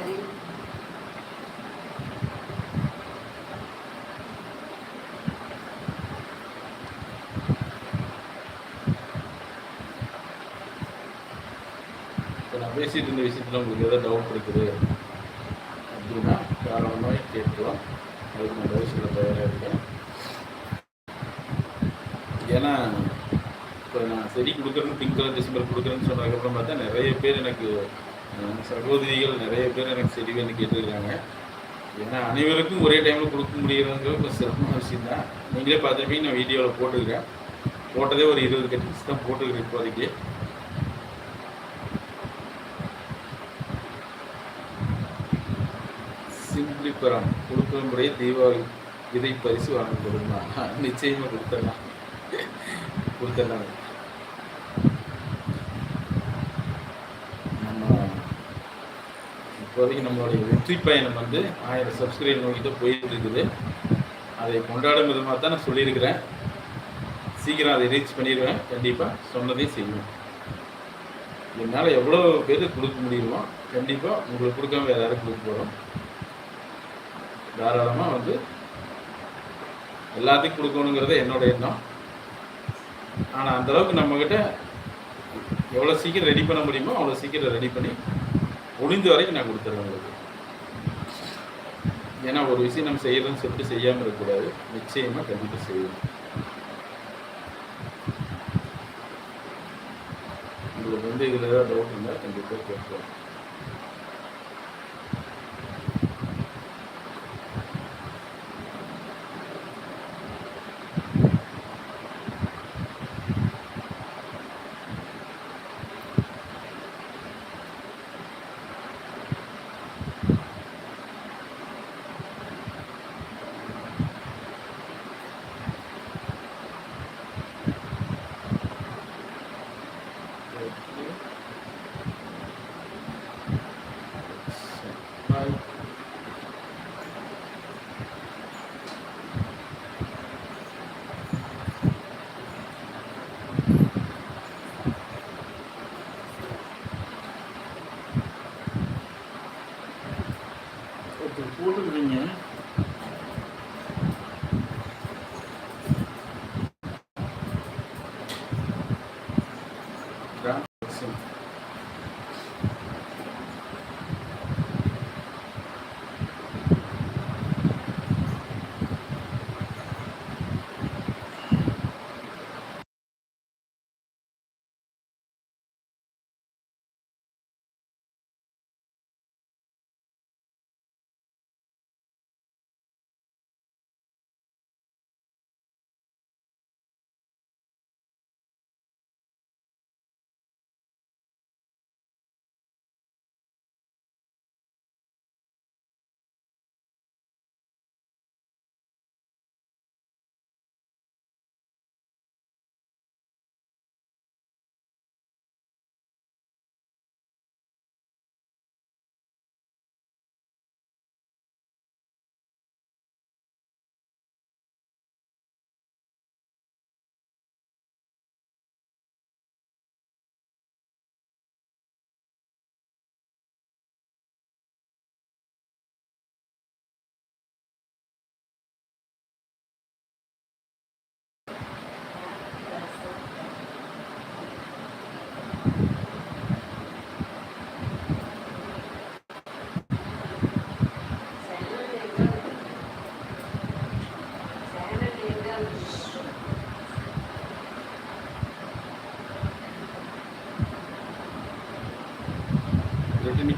இப்போ நான் பேசிட்டு இருந்த விஷயத்தில் உங்களுக்கு எதாவது டவுட் இருக்குது அப்படின்னா தாராளமாக கேட்கலாம். அதுக்கு நான் பதில் சொல்ல தயாராக இருக்கேன். ஏன்னா இப்போ நான் செடி கொடுக்குறேன்னு பிங்க் கலர் டிசம்பர் கொடுக்குறேன்னு சொன்னதுக்கப்புறம் பார்த்தா நிறைய பேர் எனக்கு சகோதரிகள் நிறைய பேர் எனக்கு செடி வேணும் கேட்டுருக்காங்க. ஏன்னா அனைவருக்கும் ஒரே டைமில் கொடுக்க முடியறதுங்கிற கொஞ்சம் சிரமமான விஷயம் தான். நீங்களே பார்த்துருப்பீங்க, நான் வீடியோவில் போட்டுக்கிறேன். போட்டதே ஒரு 20 கட்டிங்ஸ் தான் போட்டுக்கிறேன் இப்போதைக்கு. சிம்பிளி பெறான் கொடுக்குற முறையே தீபாவளி விதை பரிசு வாங்க கொடுமா? நிச்சயமாக கொடுத்துடலாம். நம்ம இப்போதைக்கு நம்மளுடைய வெற்றி பயணம் 1000 சப்ஸ்கிரைபர் நோக்கிட்ட போயிட்டு இருக்குது. அதை கொண்டாடும் விதமாக தான் நான் சொல்லியிருக்கிறேன். சீக்கிரம் அதை ரீச் பண்ணிடுவேன். கண்டிப்பாக சொன்னதையும் செய்வேன். என்னால் எவ்வளோ பேர் கொடுக்க முடியுமோ கண்டிப்பாக உங்களுக்கு கொடுக்காம வேறு யாரும் கொடுக்க போகிறோம். தாராளமாக எல்லாத்தையும் கொடுக்கணுங்கிறது என்னோட எண்ணம். ஆனால் அந்தளவுக்கு நம்மக்கிட்ட எவ்வளோ சீக்கிரம் ரெடி பண்ண முடியுமோ அவ்வளோ சீக்கிரம் ரெடி பண்ணி முடிந்த வரைக்கும் நான் கொடுத்துருவேன் உங்களுக்கு. ஏன்னா ஒரு விஷயம் நம்ம செய்யறதுன்னு சொல்லிட்டு செய்யாமல் இருக்கக்கூடாது. நிச்சயமாக கண்டிப்பாக செய்யணும். உங்களுக்கு இதில் ஏதாவது டவுட் இருந்தால் கண்டிப்பாக கேட்கலாம். போட்டுக்கிறீங்க.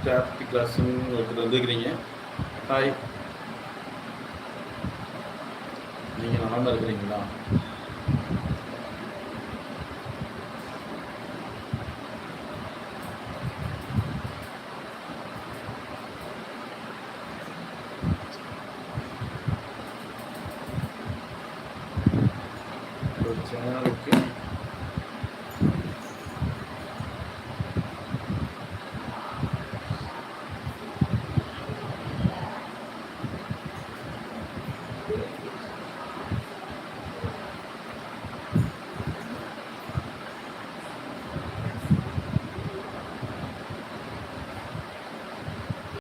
கிராஃப்ட் கிளாஸ்ன்னு ஒருத்தர் வந்துக்கிறீங்க. ஹாய், நீங்கள் நலமாக இருக்கிறீங்களா?